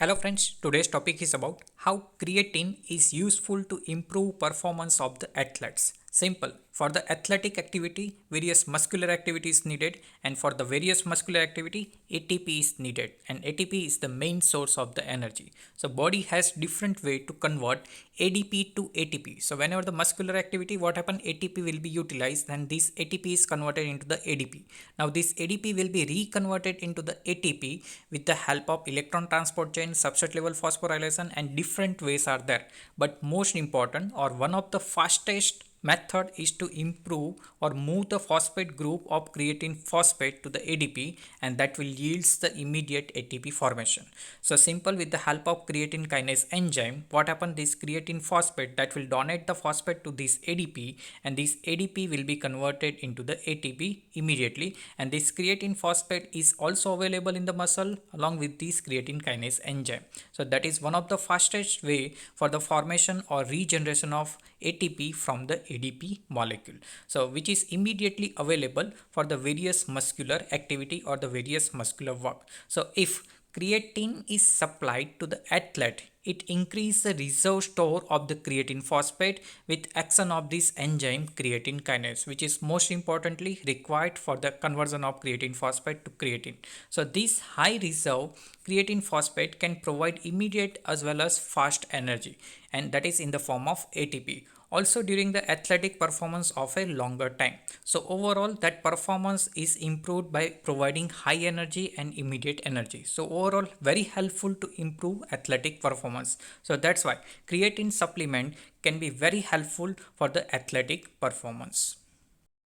Hello friends, today's topic is about how creatine is useful to improve performance of the athletes. Simple. For the athletic activity, various muscular activities needed, and for the various muscular activity, ATP is needed, and ATP is the main source of the energy. So body has different way to convert ADP to ATP. So whenever the muscular activity, what happen? ATP will be utilized, and this ATP is converted into the ADP. Now this ADP will be reconverted into the ATP with the help of electron transport chain, substrate level phosphorylation, and different ways are there. But most important or one of the fastest method is to improve or move the phosphate group of creatine phosphate to the ADP, and that will yields the immediate ATP formation. So simple, with the help of creatine kinase enzyme, what happen, this creatine phosphate that will donate the phosphate to this ADP, and this ADP will be converted into the ATP immediately, and this creatine phosphate is also available in the muscle along with this creatine kinase enzyme. So that is one of the fastest way for the formation or regeneration of ATP from the ADP molecule, so which is immediately available for the various muscular activity or the various muscular work. So if creatine is supplied to the athlete, it increases the reserve store of the creatine phosphate with action of this enzyme creatine kinase, which is most importantly required for the conversion of creatine phosphate to creatine. So this high reserve creatine phosphate can provide immediate as well as fast energy, and that is in the form of ATP, also during the athletic performance of a longer time. So overall that performance is improved by providing high energy and immediate energy. So overall very helpful to improve athletic performance. So that's why creatine supplement can be very helpful for the athletic performance.